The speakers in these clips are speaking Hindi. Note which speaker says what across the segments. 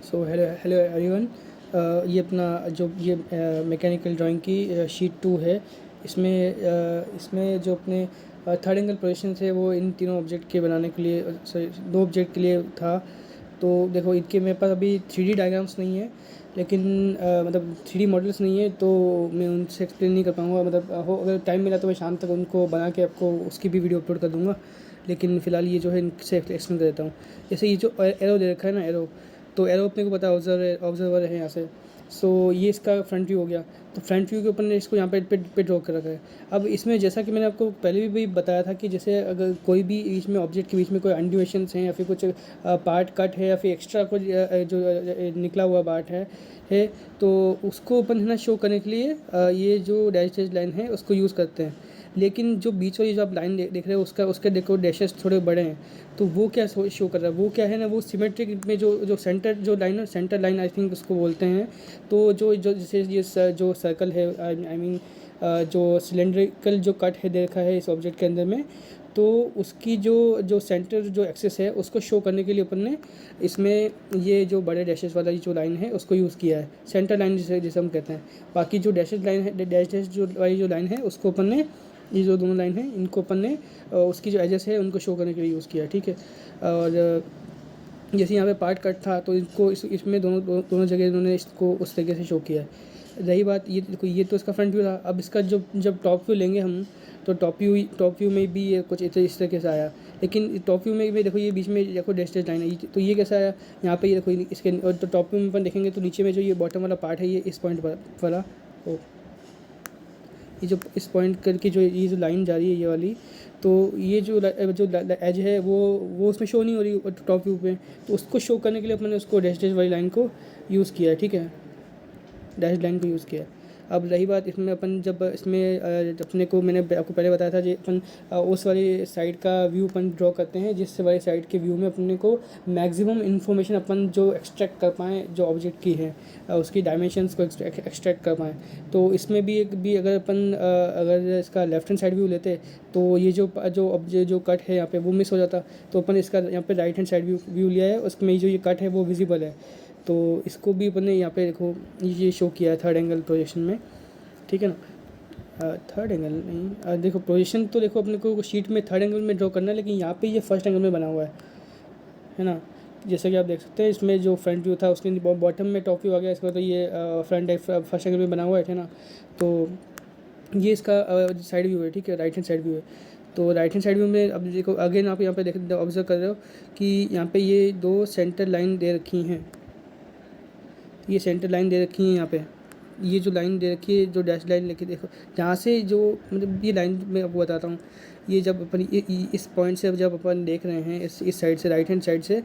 Speaker 1: So hello hello everyone. ये अपना जो ये मैकेनिकल ड्राइंग की शीट 2 है। इसमें जो अपने थर्ड एंगल प्रोजेक्शंस है वो इन तीनों ऑब्जेक्ट के बनाने के लिए, सॉरी, दो ऑब्जेक्ट के लिए था। तो देखो, इनके मेरे पास अभी 3D डायग्राम्स नहीं है, लेकिन मतलब 3D मॉडल्स नहीं है, तो मैं उनसे एक्सप्लेन नहीं कर पाऊँगा। मतलब अगर टाइम मिला तो मैं शाम तक उनको बना के आपको उसकी भी वीडियो अपलोड कर दूँगा। लेकिन फ़िलहाल ये जो है इनसे एक्सप्लेन कर देता हूँ। जैसे ये जो एरो दे रखा है ना, एरो, तो एरो अपने को पता है ऑब्जर्वर है यहाँ से। सो ये इसका फ्रंट व्यू हो गया। तो फ्रंट व्यू के ऊपर ने इसको यहाँ पे ड्रॉ कर रखा है। अब इसमें जैसा कि मैंने आपको पहले भी बताया था कि जैसे अगर कोई भी बीच में ऑब्जेक्ट के बीच में कोई अनड्यूएशंस हैं या फिर कुछ पार्ट कट है या फिर एक्स्ट्रा कुछ जो निकला हुआ पार्ट है, तो उसको अपन है ना शो करने के लिए ये जो डैश लाइन है उसको यूज़ करते हैं। लेकिन जो बीच वाली जो आप लाइन देख रहे हो उसके देखो डैशेस थोड़े बड़े हैं। तो वो क्या शो कर रहा है, वो क्या है ना, वो सिमेट्रिक में जो सेंटर जो लाइन है, सेंटर लाइन आई थिंक उसको बोलते हैं। तो जो जो जैसे ये जो सर्कल है, आई मीन जो सिलेंड्रिकल जो कट है देखा है इस ऑब्जेक्ट के अंदर में, तो उसकी जो जो सेंटर जो एक्सेस है उसको शो करने के लिए अपन ने इसमें ये जो बड़े डैशेस वाला जो लाइन है उसको यूज़ किया है, सेंटर लाइन जिसे हम कहते हैं। बाकी जो डैशेस लाइन है, डैश जो वाली जो लाइन है उसको अपन ने, ये जो दोनों लाइन है इनको अपन ने उसकी जो एजेस है उनको शो करने के लिए यूज़ किया है, ठीक है। और जैसे यहाँ पे पार्ट कट था तो इसको इसमें दोनों जगह इन्होंने इसको उस तरीके से शो किया है। रही बात ये, देखो ये तो इसका फ्रंट व्यू था। अब इसका जब टॉप व्यू लेंगे हम, तो टॉप व्यू में भी ये कुछ इस तरीके से आया। लेकिन टॉप व्यू में भी देखो ये बीच में देखो डैश लाइन है, तो ये कैसा आया यहाँ पे, ये देखो इसके, और तो टॉप व्यू में अपन देखेंगे तो नीचे में जो ये बॉटम वाला पार्ट है ये इस पॉइंट वाला, ये जो इस पॉइंट करके जो ये जो लाइन जा रही है ये वाली, तो ये जो एज है वो उसमें शो नहीं हो रही टॉप व्यू पे। तो उसको शो करने के लिए अपने उसको डैश वाली लाइन को यूज़ किया है, ठीक है, डैश लाइन को यूज़ किया है। अब रही बात इसमें अपन जब इसमें अपने को, मैंने आपको पहले बताया था, जो अपन उस वाली साइड का व्यू अपन ड्रॉ करते हैं जिस वाली साइड के व्यू में अपने को मैक्सिमम इन्फॉर्मेशन अपन जो एक्सट्रैक्ट कर पाएँ जो ऑब्जेक्ट की है, उसकी डायमेंशंस को एक्सट्रैक्ट कर पाएँ। तो इसमें भी अगर अपन अगर इसका लेफ्ट हैंड साइड व्यू लेते तो ये जो कट है यहाँ पे वो मिस हो जाता। तो अपन इसका यहाँ पे राइट हैंड साइड व्यू लिया है, उसमें जो ये कट है वो विजिबल है। तो इसको भी अपन ने यहाँ पे देखो ये शो किया है थर्ड एंगल प्रोजेक्शन में, ठीक है ना। थर्ड एंगल नहीं, देखो प्रोजेक्शन तो देखो अपने को शीट में थर्ड एंगल में ड्रॉ करना है, लेकिन यहाँ पे ये फर्स्ट एंगल में बना हुआ है ना। जैसा कि आप देख सकते हैं इसमें जो फ्रंट व्यू था उसके बॉटम में टॉप व्यू आ गया, इसका तो ये फर्स्ट एंगल में बना हुआ है ना। तो ये इसका साइड व्यू है, ठीक है, राइट हैंड साइड व्यू है। तो राइट हैंड साइड व्यू में अब देखो अगेन आप यहाँ पे देख ऑब्जर्व कर रहे हो कि यहाँ पे ये दो सेंटर लाइन दे रखी हैं, ये सेंटर लाइन दे रखी है यहाँ पे। ये जो लाइन दे रखी है जो डैश लाइन लेके देखो, जहाँ से जो मतलब ये लाइन मैं आपको बताता हूँ। ये जब अपन इस पॉइंट से जब अपन देख रहे हैं इस साइड से, राइट हैंड साइड से,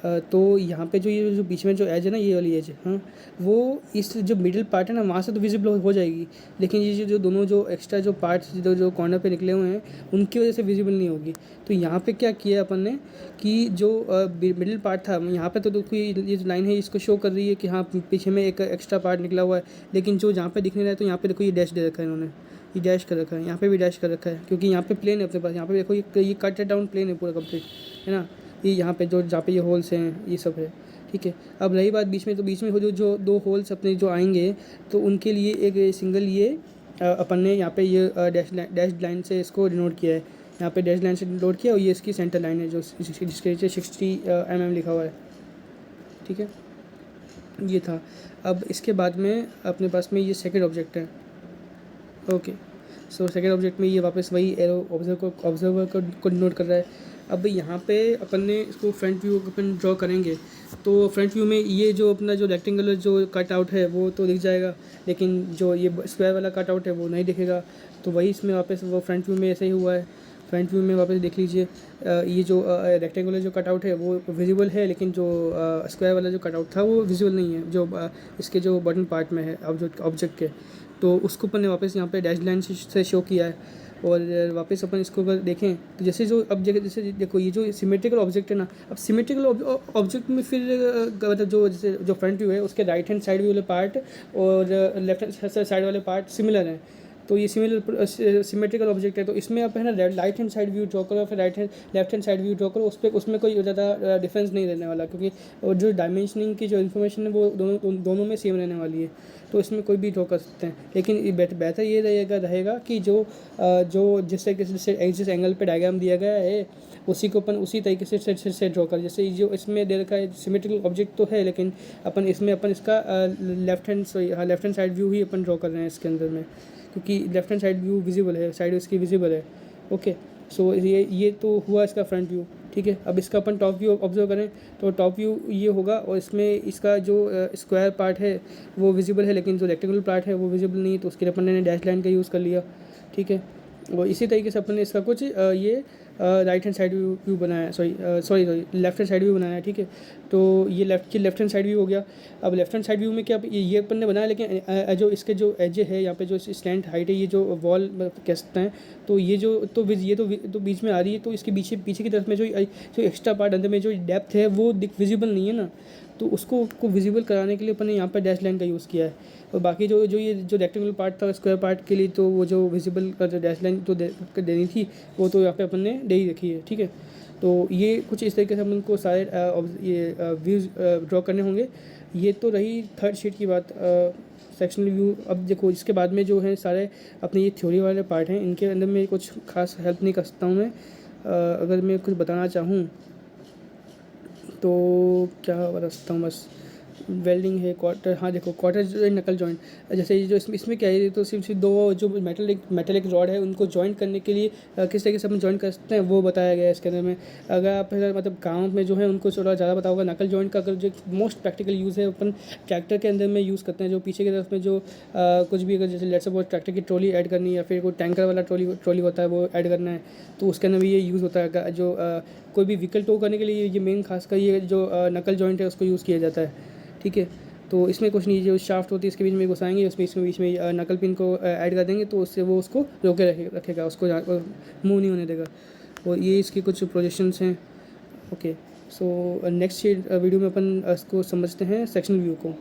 Speaker 1: तो यहाँ पे जो ये जो बीच में जो एज है ना, ये वाली एज, हाँ, वो इस जो मिडिल पार्ट है ना वहाँ से तो विजिबल हो जाएगी। लेकिन ये जो दोनों जो एक्स्ट्रा जो पार्ट्स जो कॉर्नर पे निकले हुए हैं उनकी वजह से विजिबल नहीं होगी। तो यहाँ पे क्या किया अपन ने कि जो मिडिल पार्ट था यहाँ पे, तो देखो ये जो लाइन है इसको शो कर रही है कि हाँ पीछे में एक एक्स्ट्रा पार्ट निकला हुआ है। लेकिन जो जहाँ पे दिखने रहा है तो यहाँ पे देखो ये डैश दे रखा है इन्होंने, ये डैश कर रखा है, यहाँ पे भी डैश कर रखा है, क्योंकि यहाँ पे प्लेन है अपने पास। यहाँ पे देखो ये कट डाउन प्लेन है पूरा कंप्लीट, है ना। ये यहाँ पे जो जहाँ पे ये होल्स हैं ये सब है, ठीक है। अब रही बात बीच में, तो बीच में जो दो होल्स अपने जो आएंगे तो उनके लिए एक सिंगल ये अपन ने यहाँ पे ये डैश लाइन से इसको डिनोट किया है। यहाँ पे डैश लाइन से डिनोट किया और ये इसकी सेंटर लाइन है जो जिसके नीचे 60 mm लिखा हुआ है, ठीक है, ये था। अब इसके बाद में अपने पास में ये सेकंड ऑब्जेक्ट है, ओके। सो सेकंड ऑब्जेक्ट में ये वापस वही एरो ऑब्जर्वर को डिनोट कर रहा है। अब यहाँ पे अपन ने इसको फ्रंट व्यू अपन ड्रॉ करेंगे, तो फ्रंट व्यू में ये जो अपना जो रेक्टेंगुलर जो कट आउट है वो तो दिख जाएगा, लेकिन जो ये स्क्वायर वाला कट आउट है वो नहीं दिखेगा। तो वही इसमें वापस वो फ्रंट व्यू में ऐसे ही हुआ है। फ्रंट व्यू में वापस देख लीजिए, ये जो रेक्टेंगुलर जो कटआउट है वो विजिबल है, लेकिन जो स्क्वायर वाला जो कटआउट था वो विजिबल नहीं है, जो इसके जो बटन पार्ट में है ऑब्जेक्ट के। तो उसको अपन ने वापस यहाँ पे डैश लाइन से शो किया है। और वापस अपन इसको अगर देखें तो जैसे जो ऑब्जेक्ट, जैसे देखो ये जो सिमेट्रिकल ऑब्जेक्ट है ना, अब सिमेट्रिकल ऑब्जेक्ट में फिर मतलब जो जैसे जो फ्रंट व्यू है उसके राइट हैंड साइड व्यू वाले पार्ट और लेफ्ट हैंड साइड वाले पार्ट सिमिलर हैं। तो ये सिमेट्रिकल ऑब्जेक्ट है, तो इसमें आप है ना right hand side view draw करो, फिर left hand side view draw करो, उसमें कोई ज़्यादा डिफरेंस नहीं रहने वाला, क्योंकि जो डायमेंशनिंग की जो इन्फॉर्मेशन है वो दोनों में सेम रहने वाली है, तो इसमें कोई भी ड्रॉ कर सकते हैं। लेकिन बेहतर ये रहेगा कि जो जिस एंगल पे डायग्राम दिया गया है उसी को अपन उसी तरीके से ड्रॉ कर, जैसे जो इसमें दे रखा है सिमेट्रिकल ऑब्जेक्ट तो है, लेकिन अपन इसका लेफ्ट हैंड साइड व्यू ही अपन ड्रॉ कर रहे हैं इसके अंदर में, क्योंकि left hand side view visible है, साइड इसकी विजिबल है। ओके, सो ये तो हुआ इसका फ्रंट व्यू, ठीक है। अब इसका अपन टॉप व्यू ऑब्जर्व करें तो टॉप व्यू ये होगा, और इसमें इसका जो स्क्वायर पार्ट है वो विजिबल है, लेकिन जो रेक्टेंगुलर पार्ट है वो विजिबल नहीं है, तो उसके लिए अपन ने डैश लाइन का यूज़ कर लिया, ठीक है। और इसी तरीके से अपन ने इसका कुछ ये राइट हैंड साइड व्यू बनाया है, sorry left hand side view बनाया है, ठीक है। तो ये लेफ्ट हैंड साइड व्यू हो गया। अब लेफ्ट हैंड साइड व्यू में क्या ये अपन ने बनाया, लेकिन जो इसके जो एज है यहाँ पे जो स्लैंट हाइट है, ये जो वॉल कह सकते हैं, तो ये तो बीच में आ रही है, तो इसके पीछे की तरफ में जो एक्स्ट्रा पार्ट अंदर में जो डेप्थ है वो विजिबल नहीं है ना, तो उसको विजिबल कराने के लिए अपन ने यहाँ पर डैश लाइन का यूज़ किया है। और बाकी जो रेक्टेंगुलर पार्ट था स्क्वायर पार्ट के लिए, तो वो जो विजिबल का जो डैश लाइन तो देनी थी वो तो यहाँ पे अपन ने दे ही रखी है, ठीक है। तो ये कुछ इस तरीके से अपन को सारे ये व्यूज़ ड्रॉ करने होंगे। ये तो रही थर्ड शीट की बात, सेक्शनल व्यू। अब देखो इसके बाद में जो है सारे अपने ये थ्योरी वाले पार्ट हैं, इनके अंदर में कुछ खास हेल्प नहीं कर सकता हूँ मैं। अगर मैं कुछ बताना चाहूँ तो क्या बता सकता हूँ, बस वेल्डिंग है, क्वार्टर, हाँ देखो क्वार्टर जो है नकल जॉइंट, जैसे जो इसमें क्या है, तो सिर्फ दो जो मेटलिक रॉड है उनको जॉइंट करने के लिए किस तरीके से हम जॉइंट कर सकते हैं वो बताया गया है इसके अंदर में। अगर आप मतलब गाँव में जो है उनको थोड़ा ज़्यादा पता होगा, नकल जॉइंट का अगर जो मोस्ट प्रैक्टिकल यूज़ है अपन ट्रैक्टर के अंदर में यूज़ करते हैं, जो पीछे की तरफ में जो कुछ भी अगर जैसे लेट्स सपोज ट्रैक्टर की ट्रॉली ऐड करनी है, या फिर कोई टैंकर वाला ट्रॉली होता है वो ऐड करना है, तो उसके अंदर भी ये यूज़ होता है। जो कोई भी व्हीकल टो करने के लिए ये मेन खासकर ये जो नकल जॉइंट है उसको यूज़ किया जाता है, ठीक है। तो इसमें कुछ नहीं, जो शाफ्ट होती है इसके बीच में घुसाएंगे, उसमें बीच में नकल पिन को ऐड कर देंगे, तो उससे वो उसको रोके रखेगा, उसको मूव नहीं होने देगा। और ये इसके कुछ प्रोजेक्शंस हैं। ओके, सो नेक्स्ट वीडियो में अपन इसको समझते हैं सेक्शनल व्यू को।